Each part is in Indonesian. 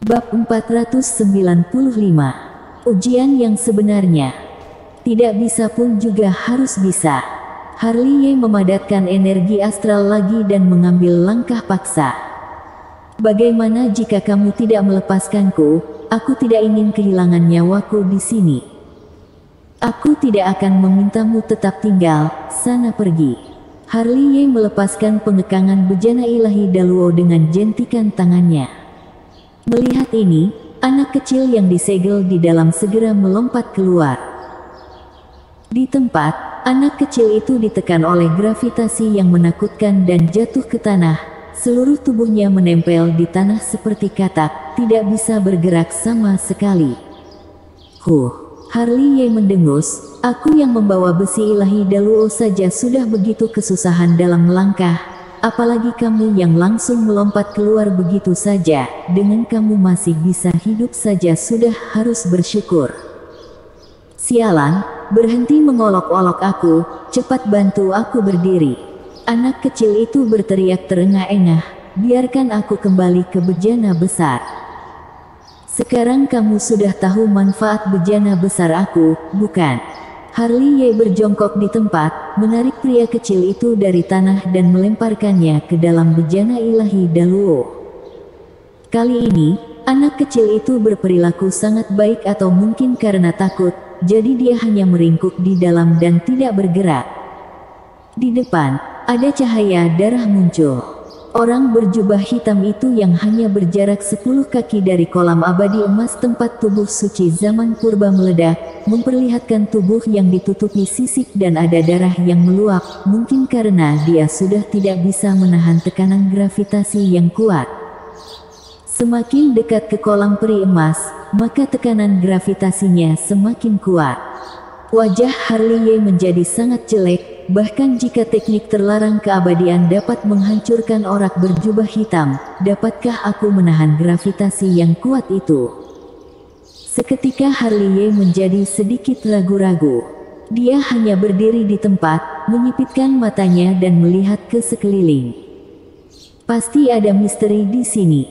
Bab 495. Ujian yang sebenarnya. Tidak bisa pun juga harus bisa. Harley memadatkan energi astral lagi dan mengambil langkah paksa. Bagaimana jika kamu tidak melepaskanku? Aku tidak ingin kehilangan nyawaku di sini. Aku tidak akan memintamu tetap tinggal, sana pergi. Harley melepaskan pengekangan bejana ilahi Daluo dengan jentikan tangannya. Melihat ini, anak kecil yang disegel di dalam segera melompat keluar. Di tempat, anak kecil itu ditekan oleh gravitasi yang menakutkan dan jatuh ke tanah. Seluruh tubuhnya menempel di tanah seperti katak, tidak bisa bergerak sama sekali. Harley mendengus, aku yang membawa besi ilahi Daluo saja sudah begitu kesusahan dalam melangkah. Apalagi kamu yang langsung melompat keluar begitu saja, dengan kamu masih bisa hidup saja sudah harus bersyukur. Sialan, berhenti mengolok-olok aku, cepat bantu aku berdiri. Anak kecil itu berteriak terengah-engah, biarkan aku kembali ke bejana besar. Sekarang kamu sudah tahu manfaat bejana besar aku, bukan? Harley berjongkok di tempat, menarik pria kecil itu dari tanah dan melemparkannya ke dalam bejana ilahi Daluo. Kali ini, anak kecil itu berperilaku sangat baik atau mungkin karena takut, jadi dia hanya meringkuk di dalam dan tidak bergerak. Di depan, ada cahaya darah muncul. Orang berjubah hitam itu yang hanya berjarak 10 kaki dari kolam abadi emas tempat tubuh suci zaman purba meledak, memperlihatkan tubuh yang ditutupi sisik dan ada darah yang meluap, mungkin karena dia sudah tidak bisa menahan tekanan gravitasi yang kuat. Semakin dekat ke kolam peri emas, maka tekanan gravitasinya semakin kuat. Wajah Harley menjadi sangat jelek, bahkan jika teknik terlarang keabadian dapat menghancurkan orang berjubah hitam, dapatkah aku menahan gravitasi yang kuat itu? Seketika Harley menjadi sedikit ragu-ragu. Dia hanya berdiri di tempat, menyipitkan matanya dan melihat ke sekeliling. Pasti ada misteri di sini.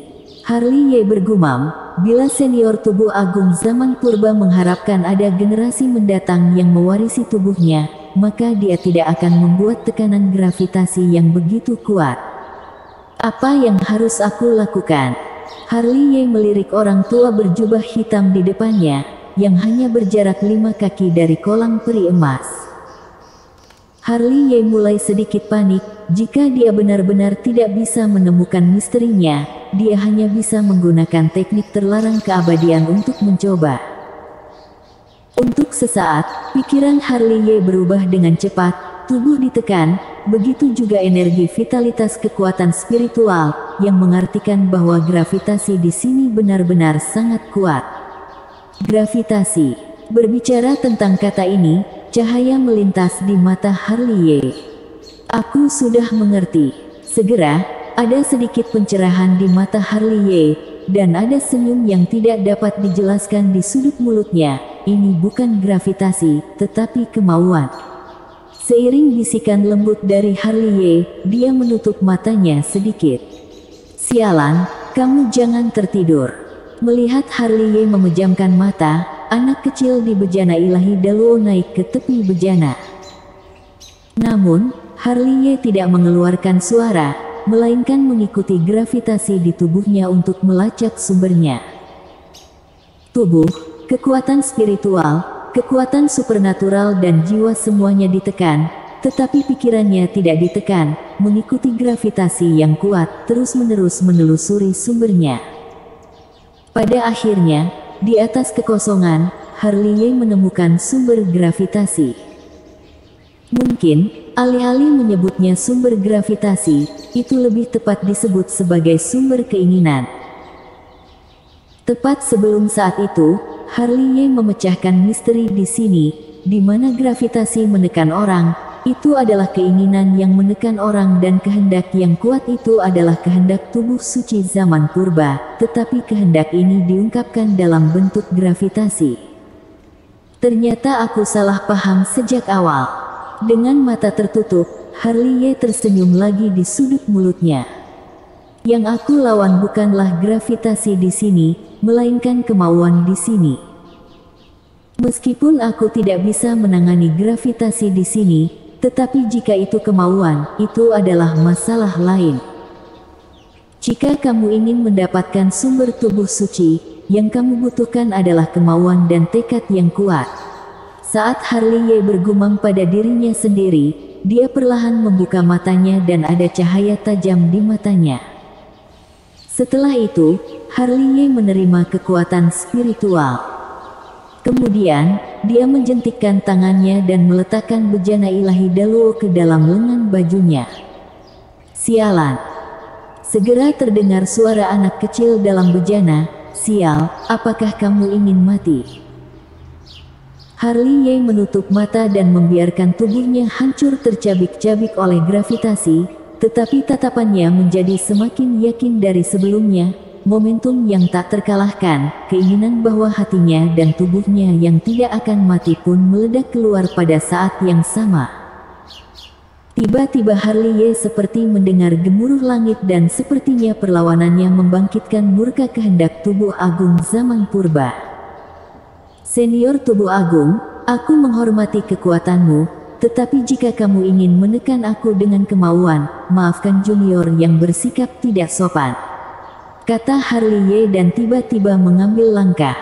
Harley bergumam, bila senior tubuh agung zaman purba mengharapkan ada generasi mendatang yang mewarisi tubuhnya, maka dia tidak akan membuat tekanan gravitasi yang begitu kuat. Apa yang harus aku lakukan? Harley melirik orang tua berjubah hitam di depannya, yang hanya berjarak 5 kaki dari kolam peri emas. Harley mulai sedikit panik, jika dia benar-benar tidak bisa menemukan misterinya, dia hanya bisa menggunakan teknik terlarang keabadian untuk mencoba. Untuk sesaat, pikiran Harley berubah dengan cepat, tubuh ditekan, begitu juga energi vitalitas kekuatan spiritual, yang mengartikan bahwa gravitasi di sini benar-benar sangat kuat. Gravitasi. Berbicara tentang kata ini, cahaya melintas di mata Harley. Aku sudah mengerti. Segera, ada sedikit pencerahan di mata Harley, dan ada senyum yang tidak dapat dijelaskan di sudut mulutnya. Ini bukan gravitasi, tetapi kemauan. Seiring bisikan lembut dari Harley, dia menutup matanya sedikit. Sialan, kamu jangan tertidur. Melihat Harley memejamkan mata, anak kecil di bejana ilahi Daluo naik ke tepi bejana. Namun, Harley tidak mengeluarkan suara, melainkan mengikuti gravitasi di tubuhnya untuk melacak sumbernya. Tubuh, kekuatan spiritual, kekuatan supernatural dan jiwa semuanya ditekan, tetapi pikirannya tidak ditekan, mengikuti gravitasi yang kuat, terus-menerus menelusuri sumbernya. Pada akhirnya, di atas kekosongan, Harley menemukan sumber gravitasi. Mungkin, alih-alih menyebutnya sumber gravitasi, itu lebih tepat disebut sebagai sumber keinginan. Tepat sebelum saat itu, Harley memecahkan misteri di sini, di mana gravitasi menekan orang, itu adalah keinginan yang menekan orang dan kehendak yang kuat itu adalah kehendak tubuh suci zaman purba, tetapi kehendak ini diungkapkan dalam bentuk gravitasi. Ternyata aku salah paham sejak awal. Dengan mata tertutup, Harley tersenyum lagi di sudut mulutnya. Yang aku lawan bukanlah gravitasi di sini, melainkan kemauan di sini. Meskipun aku tidak bisa menangani gravitasi di sini, tetapi jika itu kemauan, itu adalah masalah lain. Jika kamu ingin mendapatkan sumber tubuh suci, yang kamu butuhkan adalah kemauan dan tekad yang kuat. Saat Harley Ye bergumam pada dirinya sendiri, dia perlahan membuka matanya dan ada cahaya tajam di matanya. Setelah itu, Harley Ye menerima kekuatan spiritual. Kemudian, dia menjentikkan tangannya dan meletakkan bejana ilahi Daluo ke dalam lengan bajunya. Sialan! Segera terdengar suara anak kecil dalam bejana, "Sial, apakah kamu ingin mati?" Harley Ye menutup mata dan membiarkan tubuhnya hancur tercabik-cabik oleh gravitasi, tetapi tatapannya menjadi semakin yakin dari sebelumnya. Momentum yang tak terkalahkan, keinginan bahwa hatinya dan tubuhnya yang tidak akan mati pun meledak keluar pada saat yang sama. Tiba-tiba Harley Ye seperti mendengar gemuruh langit dan sepertinya perlawanannya membangkitkan murka kehendak tubuh agung zaman purba. "Senior tubuh agung, aku menghormati kekuatanmu, tetapi jika kamu ingin menekan aku dengan kemauan, maafkan junior yang bersikap tidak sopan," kata Harley Ye dan tiba-tiba mengambil langkah.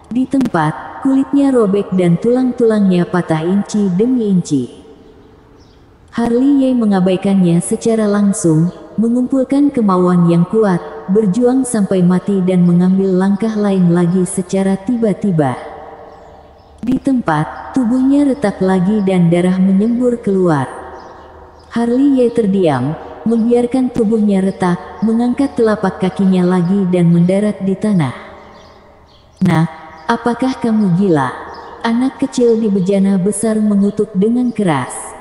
Di tempat, kulitnya robek dan tulang-tulangnya patah inci demi inci. Harley Ye mengabaikannya secara langsung, mengumpulkan kemauan yang kuat, berjuang sampai mati dan mengambil langkah lain lagi secara tiba-tiba. Di tempat, tubuhnya retak lagi dan darah menyembur keluar. Harley Ye terdiam, membiarkan tubuhnya retak, mengangkat telapak kakinya lagi dan mendarat di tanah. "Nak, apakah kamu gila?" Anak kecil di bejana besar mengutuk dengan keras.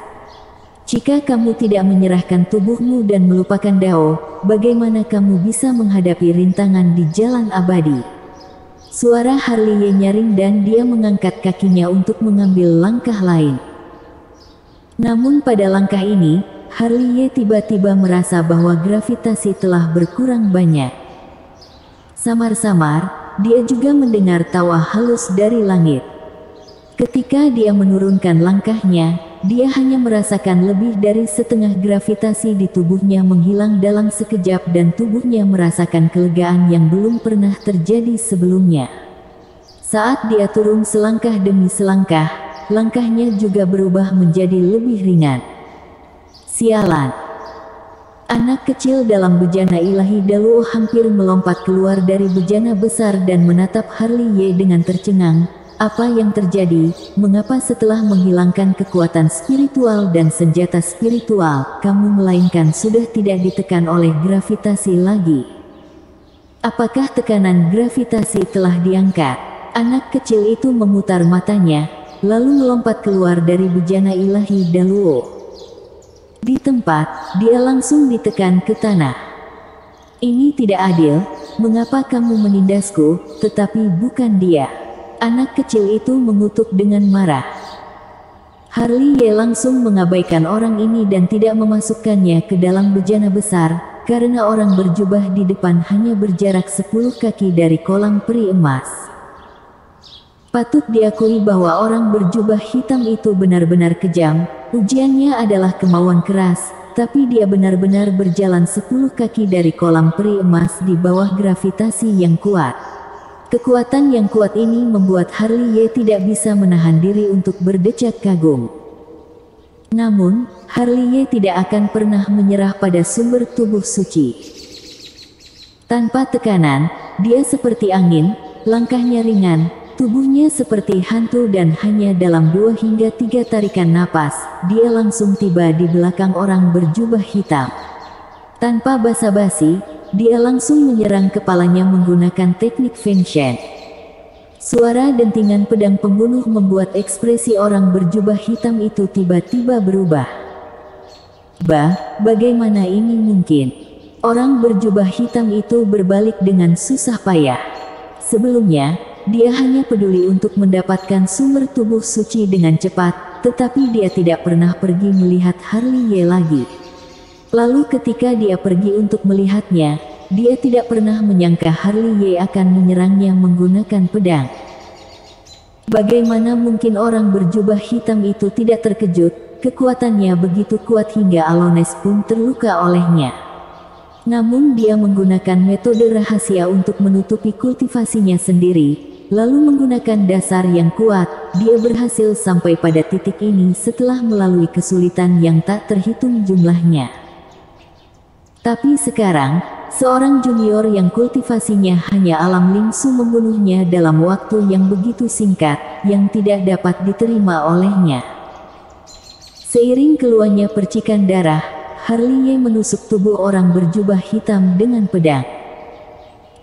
"Jika kamu tidak menyerahkan tubuhmu dan melupakan Dao, bagaimana kamu bisa menghadapi rintangan di jalan abadi?" Suara Harley Ye nyaring dan dia mengangkat kakinya untuk mengambil langkah lain. Namun pada langkah ini, Harley Ye tiba-tiba merasa bahwa gravitasi telah berkurang banyak. Samar-samar, dia juga mendengar tawa halus dari langit. Ketika dia menurunkan langkahnya, dia hanya merasakan lebih dari setengah gravitasi di tubuhnya menghilang dalam sekejap dan tubuhnya merasakan kelegaan yang belum pernah terjadi sebelumnya. Saat dia turun selangkah demi selangkah, langkahnya juga berubah menjadi lebih ringan. Sialan! Anak kecil dalam bejana ilahi Daluo hampir melompat keluar dari bejana besar dan menatap Harley Ye dengan tercengang. "Apa yang terjadi? Mengapa setelah menghilangkan kekuatan spiritual dan senjata spiritual, kamu melainkan sudah tidak ditekan oleh gravitasi lagi? Apakah tekanan gravitasi telah diangkat?" Anak kecil itu memutar matanya, lalu melompat keluar dari bejana ilahi Daluo. Di tempat, dia langsung ditekan ke tanah. "Ini tidak adil, mengapa kamu menindasku, tetapi bukan dia?" Anak kecil itu mengutuk dengan marah. Harley Ye langsung mengabaikan orang ini dan tidak memasukkannya ke dalam bejana besar, karena orang berjubah di depan hanya berjarak 10 kaki dari kolam peri emas. Patut diakui bahwa orang berjubah hitam itu benar-benar kejam. Ujiannya adalah kemauan keras, tapi dia benar-benar berjalan 10 kaki dari kolam peri emas di bawah gravitasi yang kuat. Kekuatan yang kuat ini membuat Harley Ye tidak bisa menahan diri untuk berdecak kagum. Namun, Harley Ye tidak akan pernah menyerah pada sumber tubuh suci. Tanpa tekanan, dia seperti angin, langkahnya ringan, tubuhnya seperti hantu dan hanya dalam 2 hingga 3 tarikan napas, dia langsung tiba di belakang orang berjubah hitam. Tanpa basa-basi, dia langsung menyerang kepalanya menggunakan teknik Feng Shen. Suara dentingan pedang pembunuh membuat ekspresi orang berjubah hitam itu tiba-tiba berubah. Bagaimana ini mungkin? Orang berjubah hitam itu berbalik dengan susah payah. Sebelumnya, dia hanya peduli untuk mendapatkan sumber tubuh suci dengan cepat, tetapi dia tidak pernah pergi melihat Harley Ye lagi. Lalu ketika dia pergi untuk melihatnya, dia tidak pernah menyangka Harley akan menyerangnya menggunakan pedang. Bagaimana mungkin orang berjubah hitam itu tidak terkejut? Kekuatannya begitu kuat hingga Alones pun terluka olehnya. Namun dia menggunakan metode rahasia untuk menutupi kultivasinya sendiri. Lalu menggunakan dasar yang kuat, dia berhasil sampai pada titik ini setelah melalui kesulitan yang tak terhitung jumlahnya. Tapi sekarang, seorang junior yang kultivasinya hanya alam lingsu membunuhnya dalam waktu yang begitu singkat, yang tidak dapat diterima olehnya. Seiring keluarnya percikan darah, Harley menusuk tubuh orang berjubah hitam dengan pedang.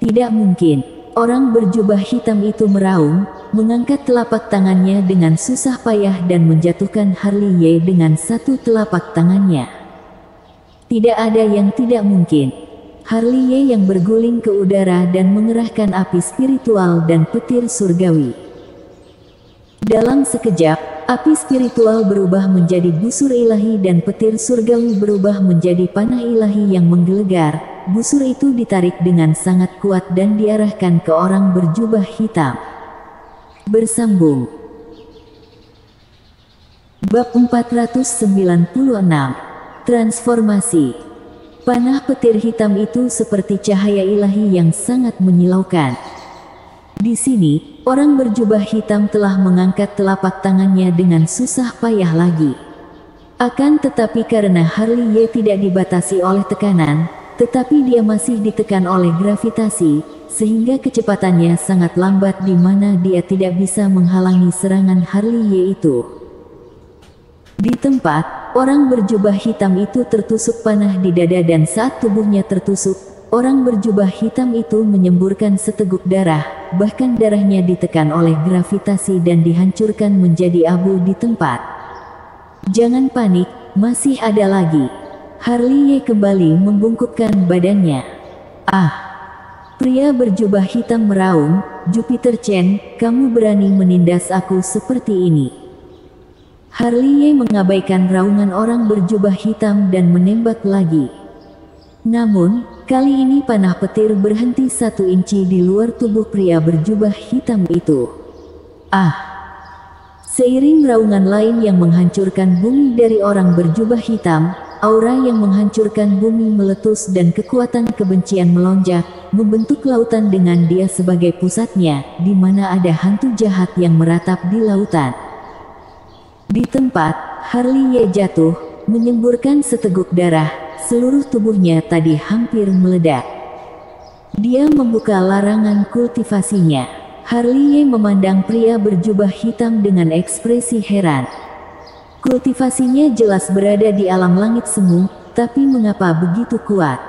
Tidak mungkin. Orang berjubah hitam itu meraung, mengangkat telapak tangannya dengan susah payah dan menjatuhkan Harley dengan satu telapak tangannya. Tidak ada yang tidak mungkin. Harley yang berguling ke udara dan mengerahkan api spiritual dan petir surgawi. Dalam sekejap, api spiritual berubah menjadi busur ilahi dan petir surgawi berubah menjadi panah ilahi yang menggelegar. Busur itu ditarik dengan sangat kuat dan diarahkan ke orang berjubah hitam. Bersambung. Bab 496. Transformasi. Panah petir hitam itu seperti cahaya ilahi yang sangat menyilaukan. Di sini, orang berjubah hitam telah mengangkat telapak tangannya dengan susah payah lagi. Akan tetapi karena Harley tidak dibatasi oleh tekanan, tetapi dia masih ditekan oleh gravitasi, sehingga kecepatannya sangat lambat di mana dia tidak bisa menghalangi serangan Harley itu. Di tempat, orang berjubah hitam itu tertusuk panah di dada dan saat tubuhnya tertusuk, orang berjubah hitam itu menyemburkan seteguk darah, bahkan darahnya ditekan oleh gravitasi dan dihancurkan menjadi abu di tempat. Jangan panik, masih ada lagi. Harley kembali membungkukkan badannya. Ah! Pria berjubah hitam meraung, Jupiter Chen, kamu berani menindas aku seperti ini. Harley mengabaikan raungan orang berjubah hitam dan menembak lagi. Namun, kali ini panah petir berhenti 1 inci di luar tubuh pria berjubah hitam itu. Ah! Seiring raungan lain yang menghancurkan bumi dari orang berjubah hitam, aura yang menghancurkan bumi meletus dan kekuatan kebencian melonjak, membentuk lautan dengan dia sebagai pusatnya, di mana ada hantu jahat yang meratap di lautan. Di tempat, Harley jatuh, menyemburkan seteguk darah, seluruh tubuhnya tadi hampir meledak. Dia membuka larangan kultivasinya. Harley memandang pria berjubah hitam dengan ekspresi heran. Kultivasinya jelas berada di alam langit semu, tapi mengapa begitu kuat?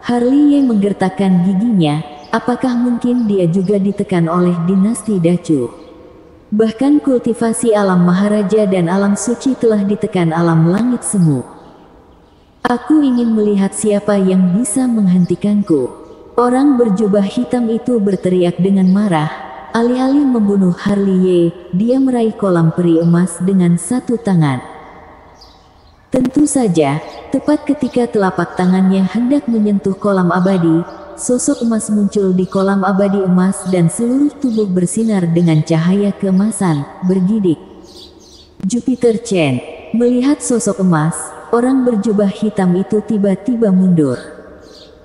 Harley menggertakkan giginya, apakah mungkin dia juga ditekan oleh dinasti Dacu? Bahkan kultivasi alam Maharaja dan alam suci telah ditekan alam langit semu. Aku ingin melihat siapa yang bisa menghentikanku. Orang berjubah hitam itu berteriak dengan marah. Alih-alih membunuh Harley, dia meraih kolam peri emas dengan satu tangan. Tentu saja, tepat ketika telapak tangannya hendak menyentuh kolam abadi, sosok emas muncul di kolam abadi emas dan seluruh tubuh bersinar dengan cahaya keemasan, bergidik. Jupiter Chen, melihat sosok emas, orang berjubah hitam itu tiba-tiba mundur.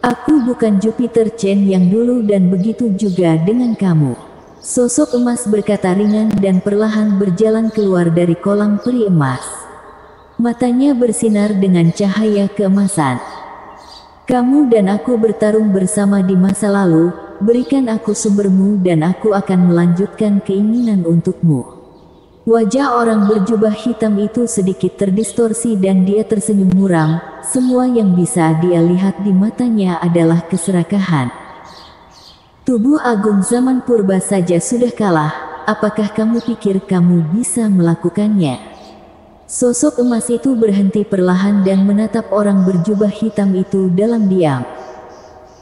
Aku bukan Jupiter Chen yang dulu dan begitu juga dengan kamu. Sosok emas berkata ringan dan perlahan berjalan keluar dari kolam peri emas. Matanya bersinar dengan cahaya keemasan. Kamu dan aku bertarung bersama di masa lalu, berikan aku sumbermu dan aku akan melanjutkan keinginan untukmu. Wajah orang berjubah hitam itu sedikit terdistorsi dan dia tersenyum muram, semua yang bisa dia lihat di matanya adalah keserakahan. Tubuh agung zaman purba saja sudah kalah, apakah kamu pikir kamu bisa melakukannya? Sosok emas itu berhenti perlahan dan menatap orang berjubah hitam itu dalam diam.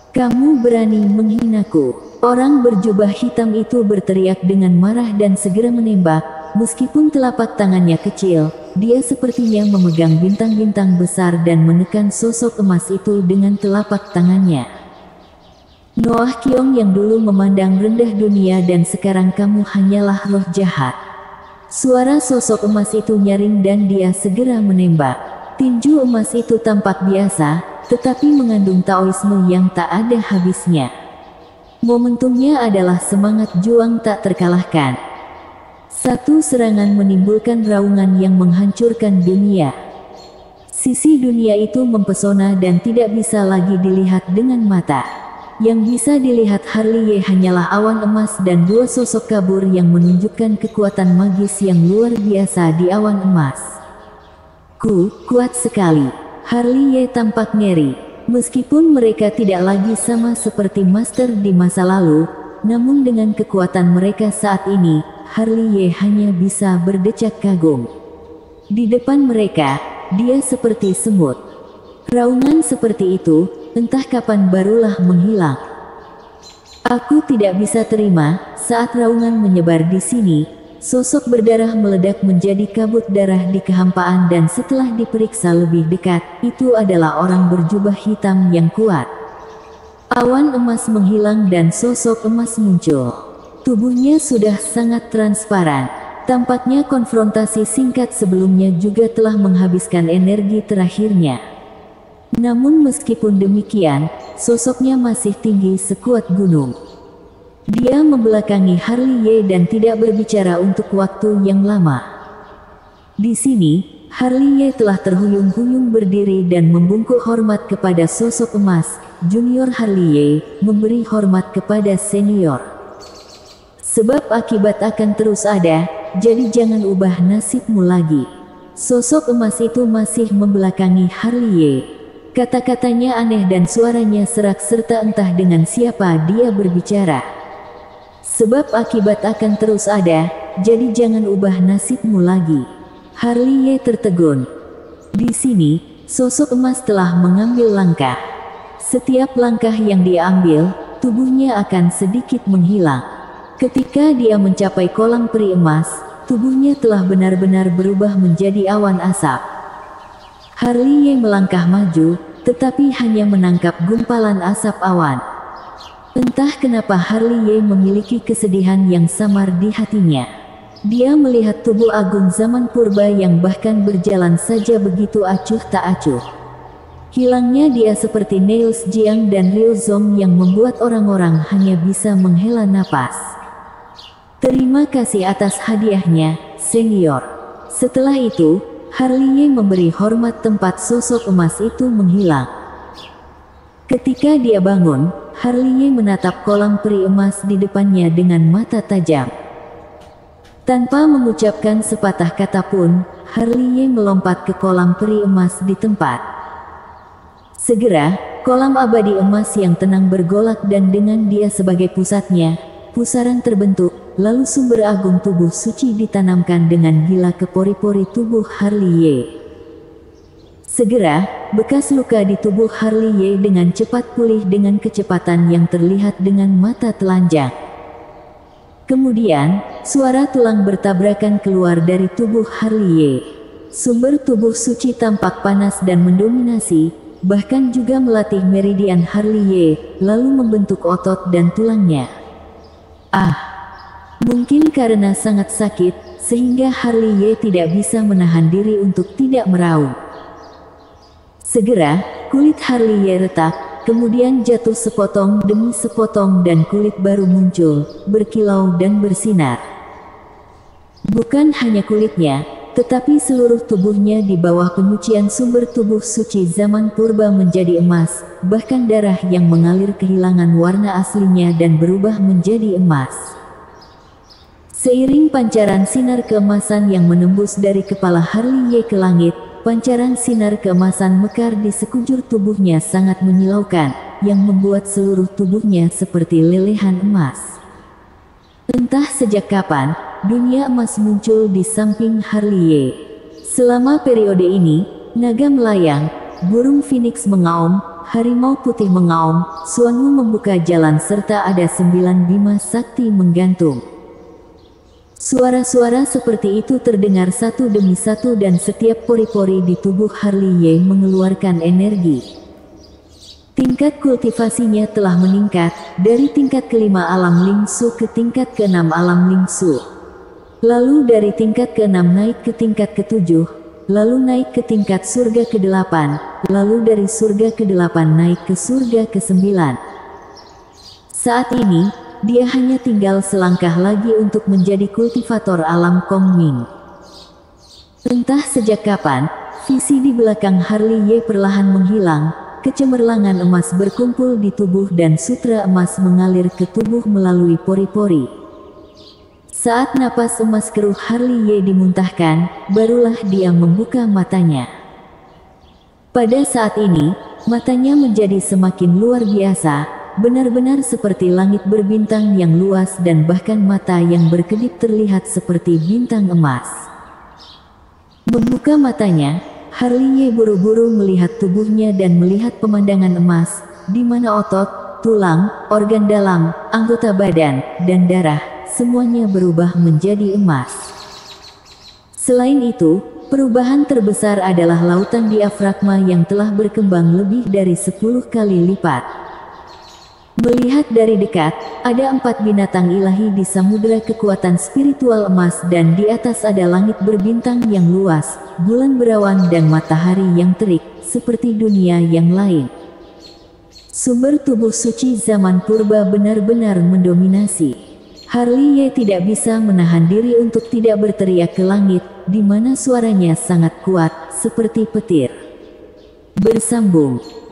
Kamu berani menghinaku? Orang berjubah hitam itu berteriak dengan marah dan segera menembak, meskipun telapak tangannya kecil, dia sepertinya memegang bintang-bintang besar dan menekan sosok emas itu dengan telapak tangannya. Noah Kyong yang dulu memandang rendah dunia dan sekarang kamu hanyalah roh jahat. Suara sosok emas itu nyaring dan dia segera menembak. Tinju emas itu tampak biasa, tetapi mengandung taoisme yang tak ada habisnya. Momentumnya adalah semangat juang tak terkalahkan. Satu serangan menimbulkan raungan yang menghancurkan dunia. Sisi dunia itu mempesona dan tidak bisa lagi dilihat dengan mata. Yang bisa dilihat Harley Ye hanyalah awan emas dan dua sosok kabur yang menunjukkan kekuatan magis yang luar biasa di awan emas. Kuat sekali. Harley Ye tampak ngeri. Meskipun mereka tidak lagi sama seperti master di masa lalu, namun dengan kekuatan mereka saat ini, Harley Ye hanya bisa berdecak kagum. Di depan mereka, dia seperti semut. Raungan seperti itu, entah kapan barulah menghilang. Aku tidak bisa terima, saat raungan menyebar di sini, sosok berdarah meledak menjadi kabut darah di kehampaan dan setelah diperiksa lebih dekat, itu adalah orang berjubah hitam yang kuat. Awan emas menghilang dan sosok emas muncul. Tubuhnya sudah sangat transparan. Tampaknya konfrontasi singkat sebelumnya juga telah menghabiskan energi terakhirnya. Namun meskipun demikian, sosoknya masih tinggi sekuat gunung. Dia membelakangi Harley Ye dan tidak berbicara untuk waktu yang lama. Di sini, Harley Ye telah terhuyung-huyung berdiri dan membungkuk hormat kepada sosok emas. Junior Harley Ye memberi hormat kepada senior. Sebab akibat akan terus ada, jadi jangan ubah nasibmu lagi. Sosok emas itu masih membelakangi Harley Ye. Kata-katanya aneh dan suaranya serak serta entah dengan siapa dia berbicara. Sebab akibat akan terus ada, jadi jangan ubah nasibmu lagi. Harley Ye tertegun. Di sini, sosok emas telah mengambil langkah. Setiap langkah yang dia ambil, tubuhnya akan sedikit menghilang. Ketika dia mencapai kolam peri emas, tubuhnya telah benar-benar berubah menjadi awan asap. Harley Ye melangkah maju, tetapi hanya menangkap gumpalan asap awan. Entah kenapa Harley Ye memiliki kesedihan yang samar di hatinya. Dia melihat tubuh agung zaman purba yang bahkan berjalan saja begitu acuh tak acuh. Hilangnya dia seperti Niels Jiang dan Liu Zong yang membuat orang-orang hanya bisa menghela napas. Terima kasih atas hadiahnya, senior. Setelah itu, Harley Ye memberi hormat tempat sosok emas itu menghilang. Ketika dia bangun, Harley Ye menatap kolam peri emas di depannya dengan mata tajam. Tanpa mengucapkan sepatah kata pun, Harley Ye melompat ke kolam peri emas di tempat. Segera, kolam abadi emas yang tenang bergolak dan dengan dia sebagai pusatnya, pusaran terbentuk. Lalu sumber agung tubuh suci ditanamkan dengan gila ke pori-pori tubuh Harley Ye. Segera, bekas luka di tubuh Harley Ye dengan cepat pulih dengan kecepatan yang terlihat dengan mata telanjang. Kemudian, suara tulang bertabrakan keluar dari tubuh Harley Ye. Sumber tubuh suci tampak panas dan mendominasi, bahkan juga melatih meridian Harley Ye, lalu membentuk otot dan tulangnya. Mungkin karena sangat sakit, sehingga Harley Ye tidak bisa menahan diri untuk tidak meraung. Segera, kulit Harley Ye retak, kemudian jatuh sepotong demi sepotong dan kulit baru muncul, berkilau dan bersinar. Bukan hanya kulitnya, tetapi seluruh tubuhnya di bawah penyucian sumber tubuh suci zaman purba menjadi emas, bahkan darah yang mengalir kehilangan warna aslinya dan berubah menjadi emas. Seiring pancaran sinar keemasan yang menembus dari kepala Harley Ye ke langit, pancaran sinar keemasan mekar di sekujur tubuhnya sangat menyilaukan, yang membuat seluruh tubuhnya seperti lelehan emas. Entah sejak kapan, dunia emas muncul di samping Harley Ye. Selama periode ini, naga melayang, burung phoenix mengaum, harimau putih mengaum, Suanwu membuka jalan serta ada 9 bima sakti menggantung. Suara-suara seperti itu terdengar satu demi satu dan setiap pori-pori di tubuh Harley Ye mengeluarkan energi. Tingkat kultivasinya telah meningkat, dari tingkat kelima alam Lingsu ke tingkat keenam alam Lingsu. Lalu dari tingkat keenam naik ke tingkat ketujuh, lalu naik ke tingkat surga ke-8, lalu dari surga ke-8 naik ke surga ke-9. Saat ini, dia hanya tinggal selangkah lagi untuk menjadi kultivator alam Kongming. Entah sejak kapan, visi di belakang Harley Ye perlahan menghilang, kecemerlangan emas berkumpul di tubuh dan sutra emas mengalir ke tubuh melalui pori-pori. Saat napas emas keruh Harley Ye dimuntahkan, barulah dia membuka matanya. Pada saat ini, matanya menjadi semakin luar biasa, benar-benar seperti langit berbintang yang luas dan bahkan mata yang berkedip terlihat seperti bintang emas. Membuka matanya, Harley Ye buru-buru melihat tubuhnya dan melihat pemandangan emas, di mana otot, tulang, organ dalam, anggota badan, dan darah, semuanya berubah menjadi emas. Selain itu, perubahan terbesar adalah lautan diafragma yang telah berkembang lebih dari 10 kali lipat. Melihat dari dekat, ada 4 binatang ilahi di samudera kekuatan spiritual emas dan di atas ada langit berbintang yang luas, bulan berawan dan matahari yang terik, seperti dunia yang lain. Sumber tubuh suci zaman purba benar-benar mendominasi. Harley Ye tidak bisa menahan diri untuk tidak berteriak ke langit, di mana suaranya sangat kuat, seperti petir. Bersambung.